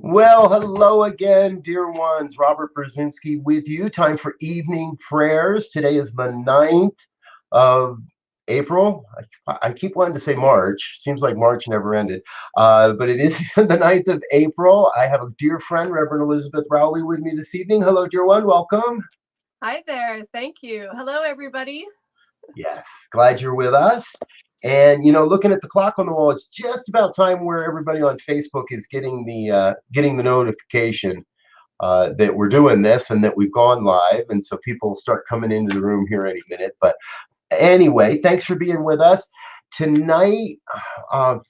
Well, hello again, dear ones. Robert Brzezinski with you. Time for evening prayers. Today is the 9th of April. I keep wanting to say March. Seems like March never ended. But it is the 9th of April. I have a dear friend, Reverend Elizabeth Rowley, with me this evening. Hello, dear one. Welcome. Hi there. Thank you. Hello, everybody. Yes, glad you're with us. And looking at the clock on the wall, it's just about time where everybody on Facebook is getting the notification that we're doing this and that we've gone live. And so people start coming into the room here any minute. But anyway, thanks for being with us tonight. Uh,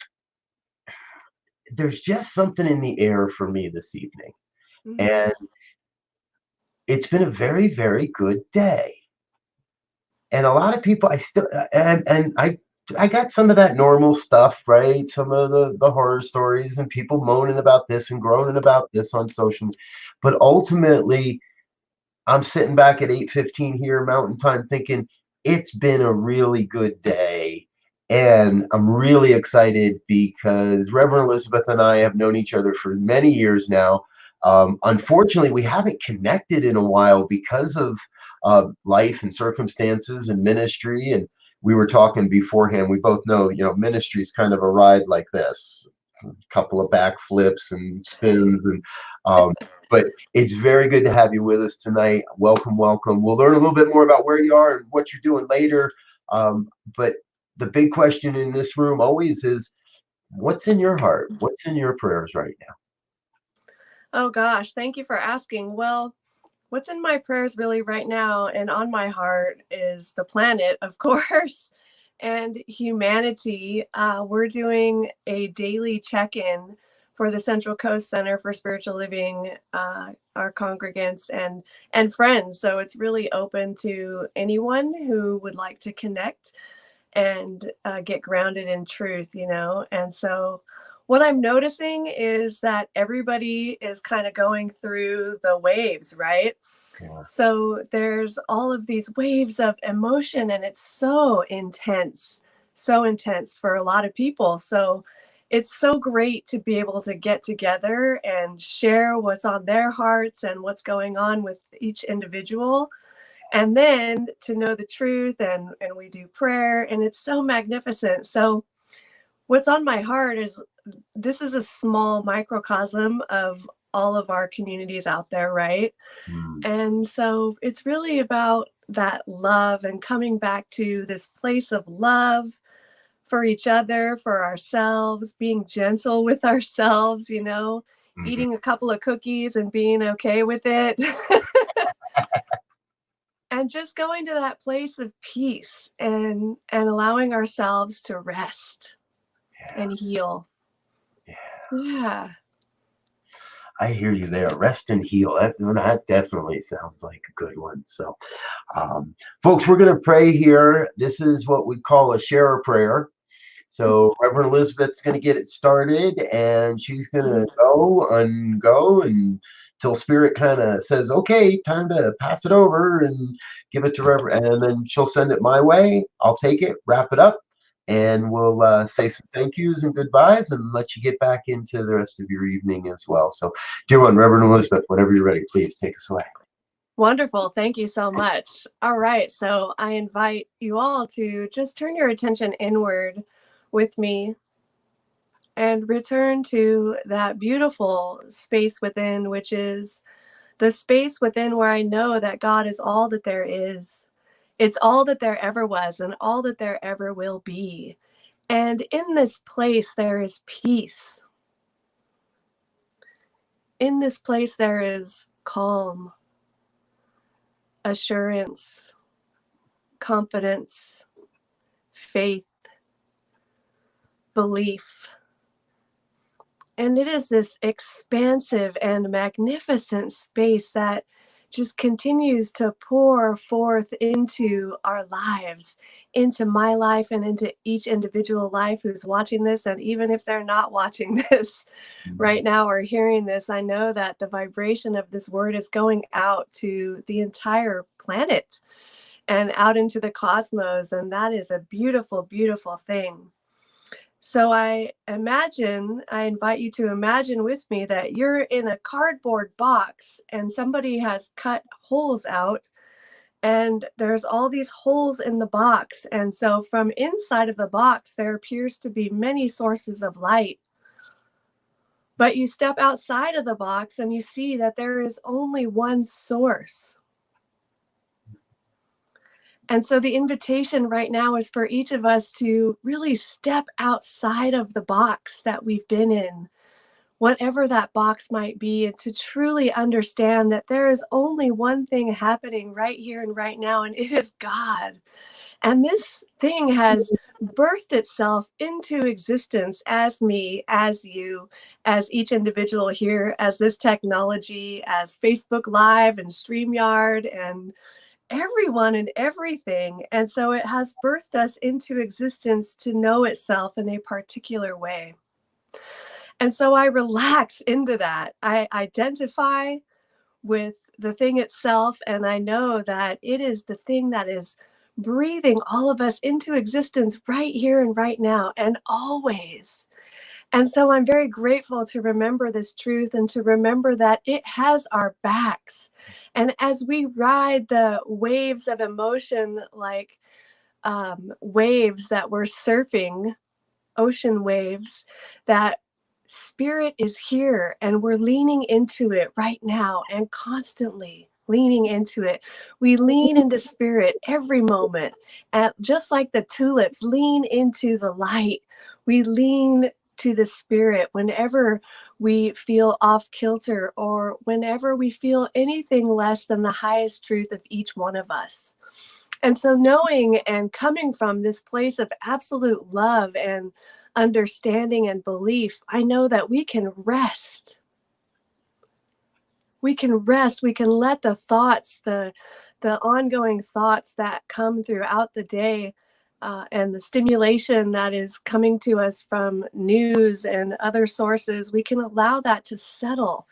there's just something in the air for me this evening. Mhm. And it's been a very, very good day. And a lot of people, I got some of that normal stuff, right? Some of the horror stories and people moaning about this and groaning about this on social. But ultimately, I'm sitting back at 8:15 here Mountain Time thinking it's been a really good day. And I'm really excited because Reverend Elizabeth and I have known each other for many years now. Unfortunately, we haven't connected in a while because of life and circumstances and ministry. And we were talking beforehand. We both know, ministry is kind of a ride like this, a couple of backflips and spins, and but it's very good to have you with us tonight. Welcome, welcome. We'll learn a little bit more about where you are and what you're doing later. But the big question in this room always is, what's in your heart? What's in your prayers right now? Oh, gosh. Thank you for asking. Well, what's in my prayers really right now and on my heart is the planet, of course, and humanity. We're doing a daily check in for the Central Coast Center for Spiritual Living, our congregants and friends. So it's really open to anyone who would like to connect and get grounded in truth. And so what I'm noticing is that everybody is kind of going through the waves, right? Yeah. So there's all of these waves of emotion, and it's so intense for a lot of people. So it's so great to be able to get together and share what's on their hearts and what's going on with each individual, and then to know the truth, and we do prayer, and it's so magnificent. So what's on my heart is this is a small microcosm of all of our communities out there, right? Mm. And so it's really about that love and coming back to this place of love for each other, for ourselves, being gentle with ourselves, Mhm. eating a couple of cookies and being okay with it. And just going to that place of peace and allowing ourselves to rest Yeah, and heal. yeah. Yeah. I hear you there. Rest and heal. That definitely sounds like a good one. So, folks, we're going to pray here. This is what we call a share prayer. So Reverend Elizabeth's going to get it started, and she's going to go and go until Spirit kind of says, "Okay, time to pass it over and give it to Reverend," and then she'll send it my way. I'll take it, wrap it up, and we'll say some thank yous and goodbyes, and let you get back into the rest of your evening as well. So, dear one, Reverend Elizabeth, whenever you're ready, please take us away. Wonderful. Thank you so much. All right. So I invite you all to just turn your attention inward with me and return to that beautiful space within, which is the space within where I know that God is all that there is. It's all that there ever was and all that there ever will be. And in this place, there is peace. In this place, there is calm, assurance, confidence, faith, belief. And it is this expansive and magnificent space that just continues to pour forth into our lives, into my life, and into each individual life who's watching this. And even if they're not watching this right now or hearing this, I know that the vibration of this word is going out to the entire planet and out into the cosmos. And that is a beautiful, beautiful thing. So I invite you to imagine with me that you're in a cardboard box and somebody has cut holes out, and there's all these holes in the box. And so from inside of the box, there appears to be many sources of light. But you step outside of the box and you see that there is only one source. And so the invitation right now is for each of us to really step outside of the box that we've been in, whatever that box might be, and to truly understand that there is only one thing happening right here and right now, and it is God. And this thing has birthed itself into existence as me, as you, as each individual here, as this technology, as Facebook Live and StreamYard and everyone and everything. And so it has birthed us into existence to know itself in a particular way. And so I relax into that. I identify with the thing itself, and I know that it is the thing that is breathing all of us into existence right here and right now and always. And so I'm very grateful to remember this truth and to remember that it has our backs. And as we ride the waves of emotion, like waves that we're surfing, ocean waves, that spirit is here and we're leaning into it right now and constantly leaning into it. We lean into spirit every moment. And just like the tulips lean into the light, we lean to the spirit whenever we feel off kilter or whenever we feel anything less than the highest truth of each one of us. And so, knowing and coming from this place of absolute love and understanding and belief, I know that we can rest. We can rest. We can let the thoughts, the ongoing thoughts that come throughout the day, and the stimulation that is coming to us from news and other sources, we can allow that to settle,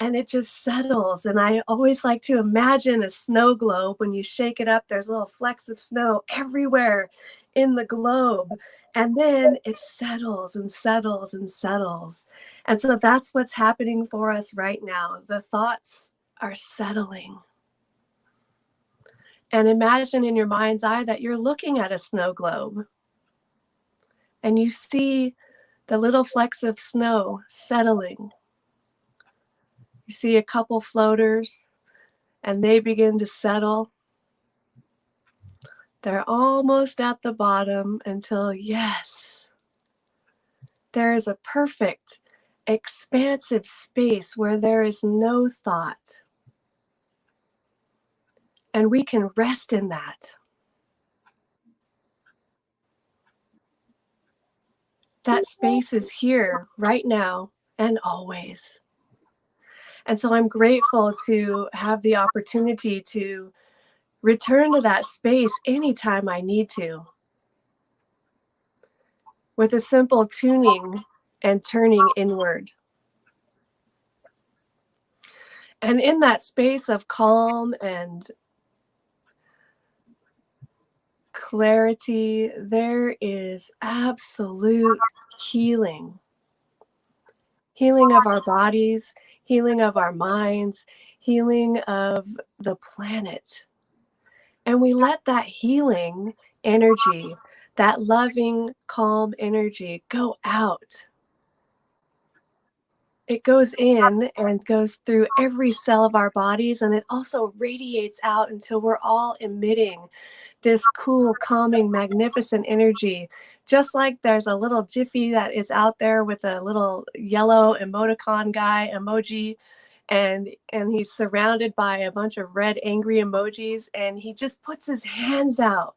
and it just settles. And I always like to imagine a snow globe. When you shake it up, there's little flecks of snow everywhere in the globe. And then it settles and settles and settles. And so that's what's happening for us right now. The thoughts are settling. And imagine in your mind's eye that you're looking at a snow globe and you see the little flecks of snow settling. You see a couple floaters and they begin to settle. They're almost at the bottom until, yes, there is a perfect, expansive space where there is no thought. And we can rest in that. That space is here right now and always. And so I'm grateful to have the opportunity to return to that space anytime I need to, with a simple tuning and turning inward. And in that space of calm and clarity, there is absolute healing. Healing of our bodies, healing of our minds, healing of the planet. And we let that healing energy, that loving, calm energy go out. It goes in and goes through every cell of our bodies, and it also radiates out until we're all emitting this cool, calming, magnificent energy. Just like there's a little jiffy that is out there with a little yellow emoticon guy emoji, and he's surrounded by a bunch of red angry emojis, and he just puts his hands out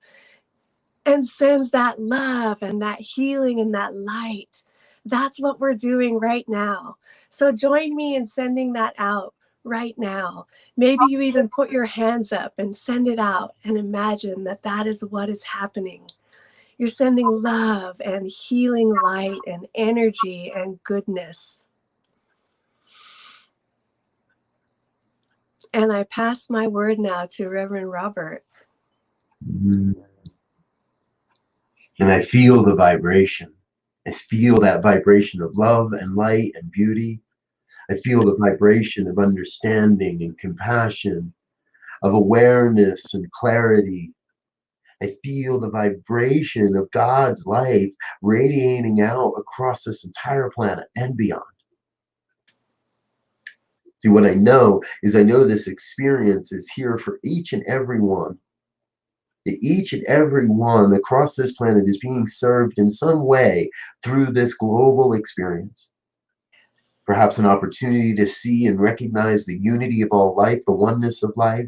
and sends that love and that healing and that light. That's what we're doing right now. So join me in sending that out right now. Maybe you even put your hands up and send it out and imagine that that is what is happening. You're sending love and healing light and energy and goodness. And I pass my word now to Reverend Robert. And I feel the vibration. I feel that vibration of love and light and beauty. I feel the vibration of understanding and compassion, of awareness and clarity. I feel the vibration of God's life radiating out across this entire planet and beyond. See, what I know is I know this experience is here for each and every one. Each and every one across this planet is being served in some way through this global experience. Perhaps an opportunity to see and recognize the unity of all life, the oneness of life.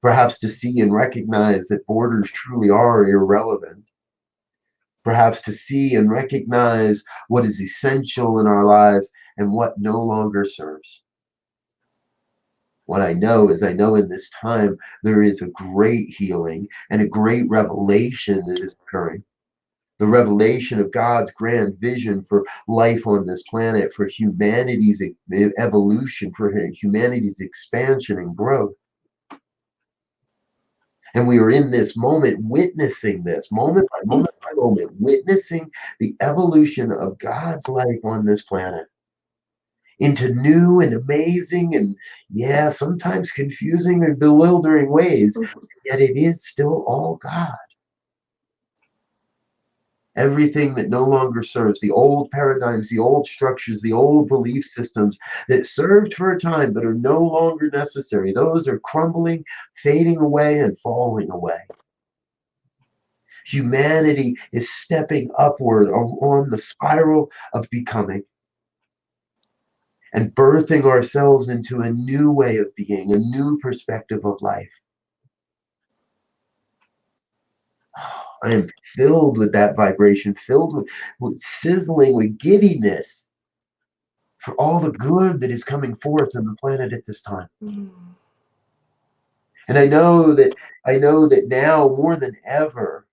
Perhaps to see and recognize that borders truly are irrelevant. Perhaps to see and recognize what is essential in our lives and what no longer serves. What I know is I know in this time there is a great healing and a great revelation that is occurring. The revelation of God's grand vision for life on this planet, for humanity's evolution, for humanity's expansion and growth. And we are in this moment witnessing this, moment by moment, witnessing the evolution of God's life on this planet into new and amazing and, yeah, sometimes confusing and bewildering ways. Yet it is still all God. Everything that no longer serves, the old paradigms, the old structures, the old belief systems that served for a time but are no longer necessary, those are crumbling, fading away, and falling away. Humanity is stepping upward on the spiral of becoming and birthing ourselves into a new way of being, a new perspective of life. I am filled with that vibration, filled with sizzling, with giddiness for all the good that is coming forth on the planet at this time. And I know that now more than ever,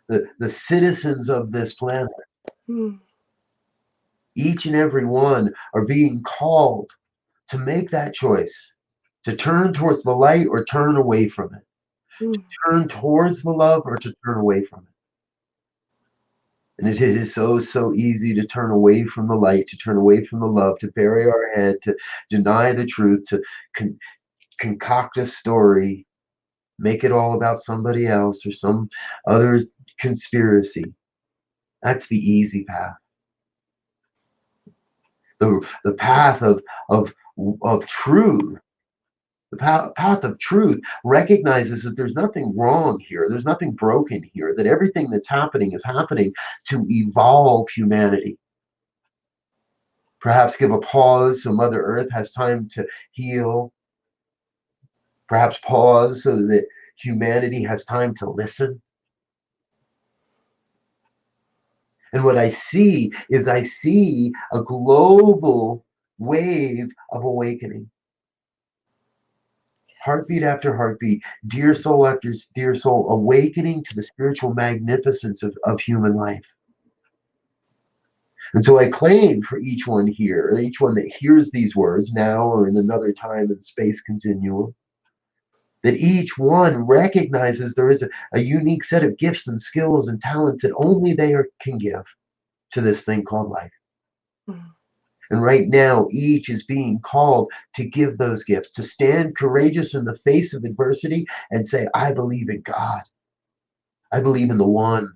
the citizens of this planet, each and every one, are being called to make that choice, to turn towards the light or turn away from it, to turn towards the love or to turn away from it. And it is so, so easy to turn away from the light, to turn away from the love, to bury our head, to deny the truth, to concoct a story, make it all about somebody else or some other conspiracy. That's the easy path. The path of truth, the path of truth recognizes that there's nothing wrong here, there's nothing broken here, that everything that's happening is happening to evolve humanity. Perhaps give a pause so Mother Earth has time to heal. Perhaps pause so that humanity has time to listen. And what I see is I see a global wave of awakening. Heartbeat after heartbeat, dear soul after dear soul, awakening to the spiritual magnificence of human life. And so I claim for each one here, each one that hears these words now or in another time and space continuum, that each one recognizes there is a unique set of gifts and skills and talents that only they can give to this thing called life. And right now, each is being called to give those gifts, to stand courageous in the face of adversity and say, I believe in God. I believe in the one.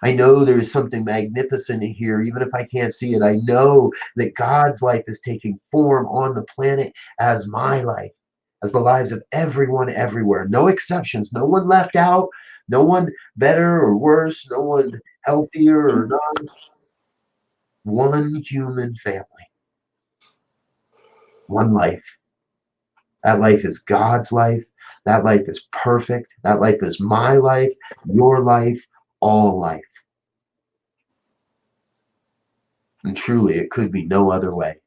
I know there is something magnificent here, even if I can't see it. I know that God's life is taking form on the planet as my life, as the lives of everyone everywhere. No exceptions, no one left out, no one better or worse, no one healthier or not. One human family, one life. That life is God's life. That life is perfect. That life is my life, your life, all life. And truly, it could be no other way.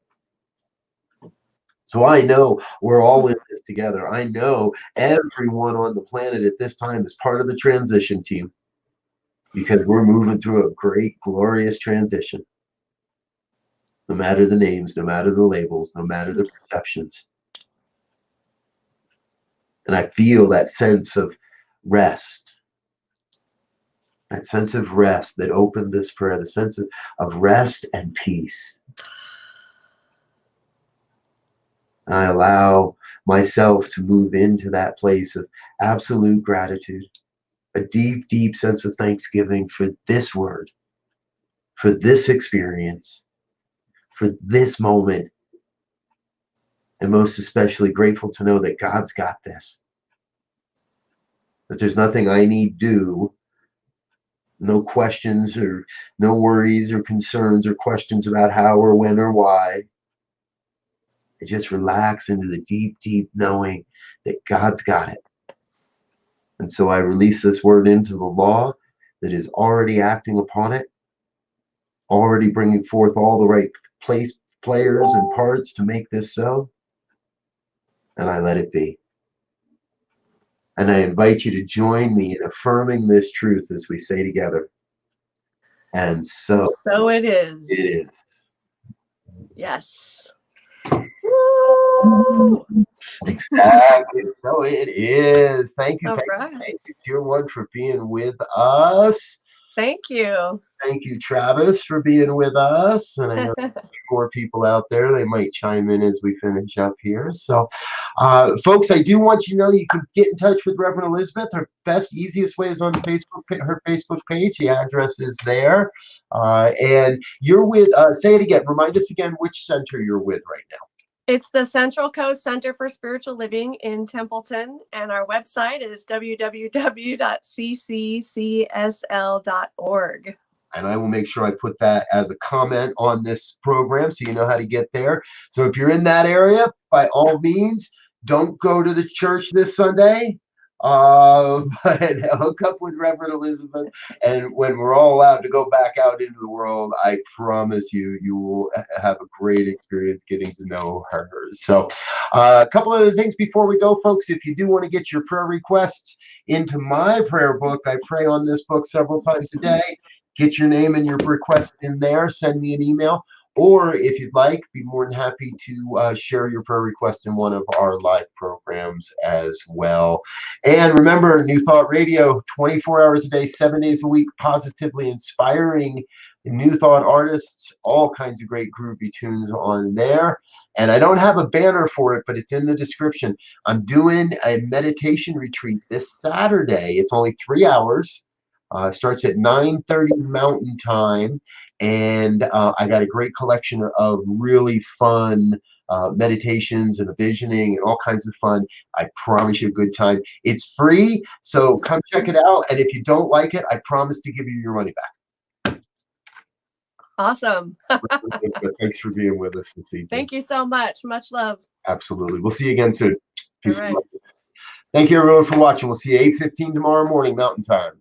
So I know we're all in this together. I know everyone on the planet at this time is part of the transition team because we're moving through a great, glorious transition. No matter the names, no matter the labels, no matter the perceptions. And I feel that sense of rest, that sense of rest that opened this prayer, the sense of rest and peace. And I allow myself to move into that place of absolute gratitude, a deep, deep sense of thanksgiving for this word, for this experience, for this moment, and most especially grateful to know that God's got this, that there's nothing I need do, no questions or no worries or concerns or questions about how or when or why. I just relax into the deep, deep knowing that God's got it. And so I release this word into the law that is already acting upon it, already bringing forth all the right players and parts to make this so. And I let it be. And I invite you to join me in affirming this truth as we say together. And so it is. It is. Yes. Woo! Exactly. So it is. Thank you. All Thank right. you. Thank you, Tier 1, for being with us. Thank you. Thank you, Travis, for being with us. And I know more people out there, they might chime in as we finish up here. So, folks, I do want you to know you can get in touch with Reverend Elizabeth. Her best, easiest way is on her Facebook page. The address is there. And you're with, say it again, remind us again which center you're with right now. It's the Central Coast Center for Spiritual Living in Templeton, and our website is www.ccccsl.org. And I will make sure I put that as a comment on this program so you know how to get there. So if you're in that area, by all means, don't go to the church this Sunday, but hook up with Reverend Elizabeth. And when we're all allowed to go back out into the world, I promise you, you will have a great experience getting to know her. So a couple other things before we go, folks. If you do want to get your prayer requests into my prayer book, I pray on this book several times a day. Get your name and your request in there. Send me an email. Or if you'd like, be more than happy to share your prayer request in one of our live programs as well. And remember, New Thought Radio, 24 hours a day, 7 days a week, positively inspiring New Thought artists, all kinds of great groovy tunes on there. And I don't have a banner for it, but it's in the description. I'm doing a meditation retreat this Saturday. It's only 3 hours. Starts at 9:30 Mountain Time, and I got a great collection of really fun meditations and a visioning and all kinds of fun. I promise you a good time. It's free, so come check it out. And if you don't like it, I promise to give you your money back. Awesome. Thanks for being with us this evening. Thank you so much. Much love. Absolutely. We'll see you again soon. Peace. All right. Thank you, everyone, for watching. We'll see you 8:15 tomorrow morning, Mountain Time.